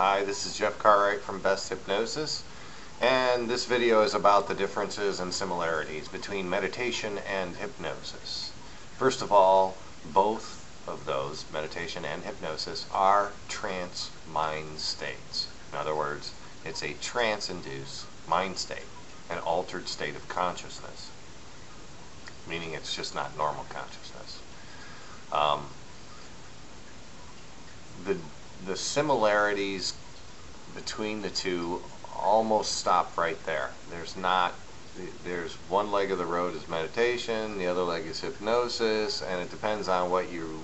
Hi, this is Jeff Cartwright from Best Hypnosis, and this video is about the differences and similarities between meditation and hypnosis. First of all, both of those, meditation and hypnosis, are trance mind states. In other words, it's a trance-induced mind state, an altered state of consciousness, meaning it's just not normal consciousness. The similarities between the two almost stop right there. There's one leg of the road is meditation, the other leg is hypnosis, and it depends on what you,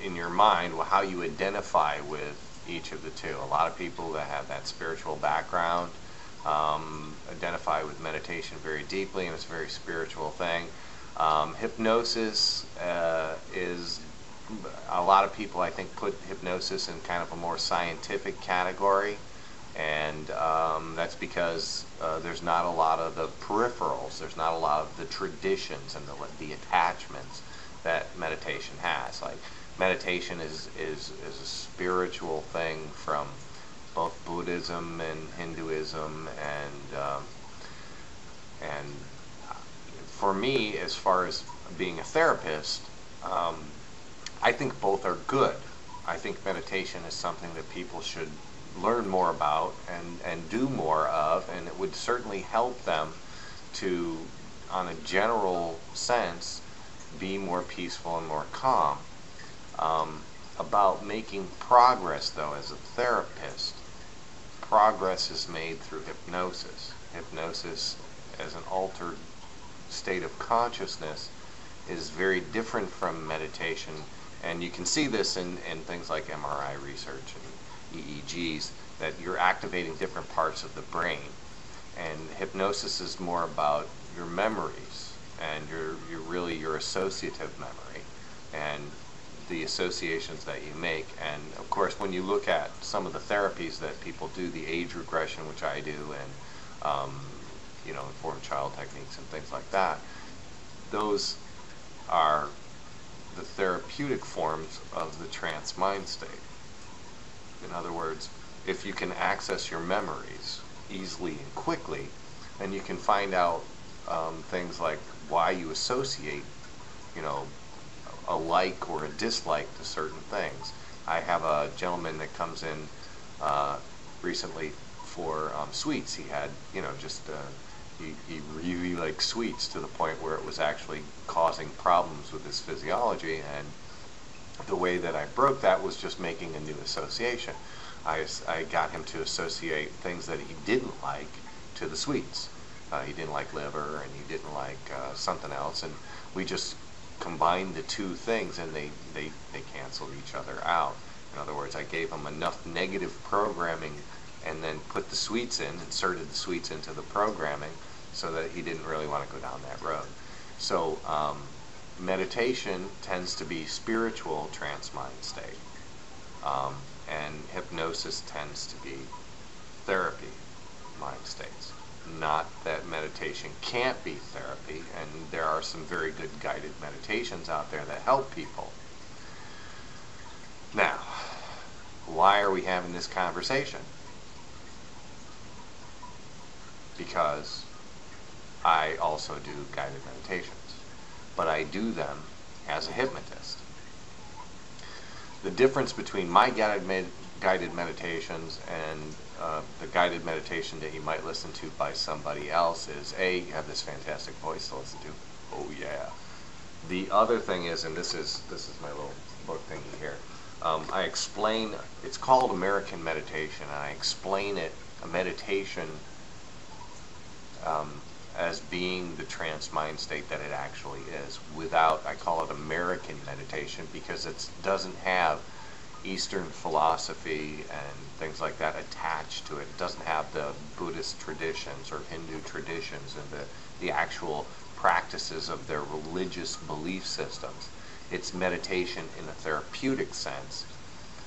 in your mind, how you identify with each of the two. A lot of people that have that spiritual background identify with meditation very deeply, and it's a very spiritual thing. Hypnosis is, a lot of people I think put hypnosis in kind of a more scientific category, and that's because there's not a lot of the peripherals, there's not a lot of the traditions and the attachments that meditation has. Like, meditation is a spiritual thing from both Buddhism and Hinduism, and for me, as far as being a therapist, I think both are good. I think meditation is something that people should learn more about and do more of, and it would certainly help them to, on a general sense, be more peaceful and more calm. About making progress, though, as a therapist, progress is made through hypnosis. Hypnosis, as an altered state of consciousness, is very different from meditation. And you can see this in things like MRI research and EEGs, that you're activating different parts of the brain. And hypnosis is more about your memories and your associative memory and the associations that you make. And of course, when you look at some of the therapies that people do, the age regression, which I do, and informed child techniques and things like that, those are the therapeutic forms of the trance mind state. In other words, if you can access your memories easily and quickly, then you can find out things like why you associate, a like or a dislike to certain things. I have a gentleman that comes in recently for sweets. He had, he really liked sweets to the point where it was actually causing problems with his physiology, and the way that I broke that was just making a new association. I got him to associate things that he didn't like to the sweets. He didn't like liver, and he didn't like something else, and we just combined the two things, and they canceled each other out. In other words, I gave him enough negative programming and then put the sweets in, inserted the sweets into the programming, so that he didn't really want to go down that road. So meditation tends to be spiritual trance mind state, and hypnosis tends to be therapy mind states. Not that meditation can't be therapy, and there are some very good guided meditations out there that help people. Now, why are we having this conversation? Because I also do guided meditations, but I do them as a hypnotist. The difference between my guided meditations and the guided meditation that you might listen to by somebody else is, A, you have this fantastic voice to listen to. Oh yeah. The other thing is, and this is my little book thingy here, I explain, it's called American Meditation, and I explain it, a meditation, as being the trance mind state that it actually is, without, I call it American meditation, because it doesn't have Eastern philosophy and things like that attached to it. It doesn't have the Buddhist traditions or Hindu traditions and the actual practices of their religious belief systems. It's meditation in a therapeutic sense,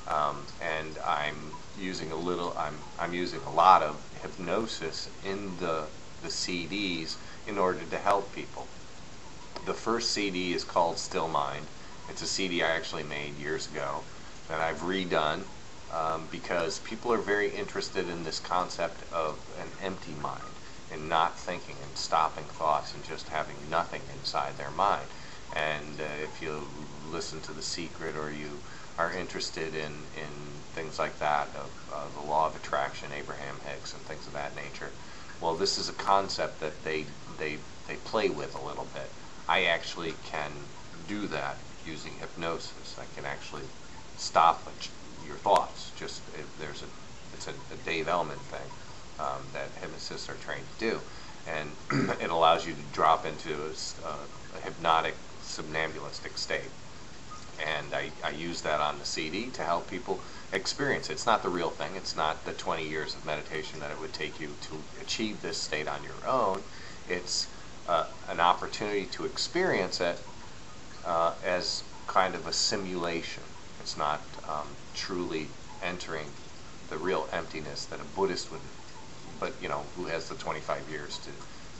and I'm using a lot of hypnosis in the CDs in order to help people. The first CD is called Still Mind. It's a CD I actually made years ago that I've redone because people are very interested in this concept of an empty mind and not thinking and stopping thoughts and just having nothing inside their mind. And if you listen to The Secret, or you are interested in things like that, of the law of attraction, Abraham Hicks, and things of that nature, well, this is a concept that they play with a little bit. I actually can do that using hypnosis. I can actually stop your thoughts. Just it's a Dave Ellman thing that hypnotists are trained to do, and it allows you to drop into a hypnotic, somnambulistic state. And I use that on the CD to help people experience it. It's not the real thing. It's not the 20 years of meditation that it would take you to achieve this state on your own. It's an opportunity to experience it as kind of a simulation. It's not truly entering the real emptiness that a Buddhist would, but who has the 25 years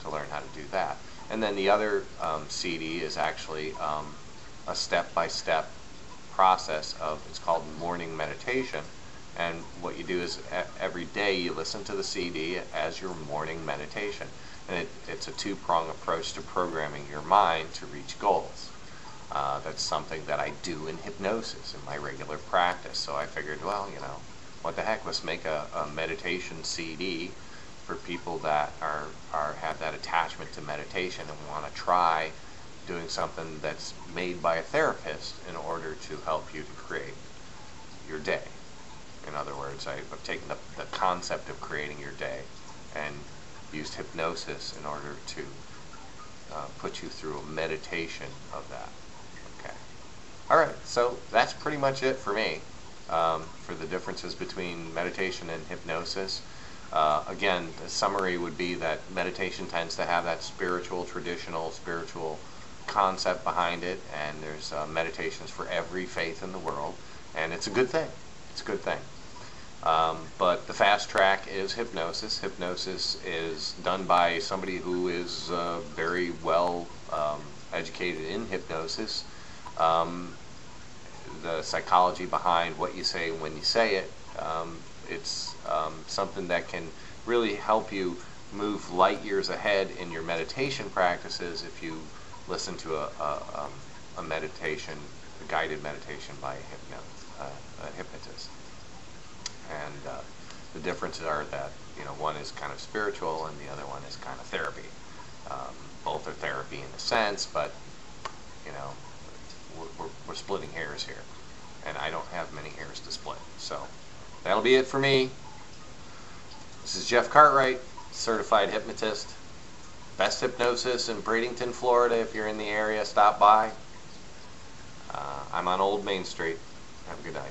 to learn how to do that. And then the other CD is actually a step-by-step process of, it's called morning meditation. And what you do is every day you listen to the CD as your morning meditation. And it's a two-prong approach to programming your mind to reach goals. That's something that I do in hypnosis in my regular practice. So I figured, well, what the heck, let's make a meditation CD for people that have that attachment to meditation and want to try doing something that's made by a therapist in order to help you to create your day. In other words, I've taken the concept of creating your day and used hypnosis in order to put you through a meditation of that. Okay. All right, so that's pretty much it for me for the differences between meditation and hypnosis. Again, the summary would be that meditation tends to have that traditional spiritual concept behind it, and there's meditations for every faith in the world, and it's a good thing. It's a good thing. But the fast track is hypnosis. Hypnosis is done by somebody who is very well educated in hypnosis. The psychology behind what you say when you say it, it's something that can really help you move light years ahead in your meditation practices if you listen to a meditation, a guided meditation by a hypnotist. And the differences are that one is kind of spiritual and the other one is kind of therapy. Both are therapy in a sense, but we're splitting hairs here, and I don't have many hairs to split. So that'll be it for me. This is Jeff Cartwright, certified hypnotist. Best Hypnosis in Bradenton, Florida. If you're in the area, stop by. I'm on Old Main Street. Have a good night.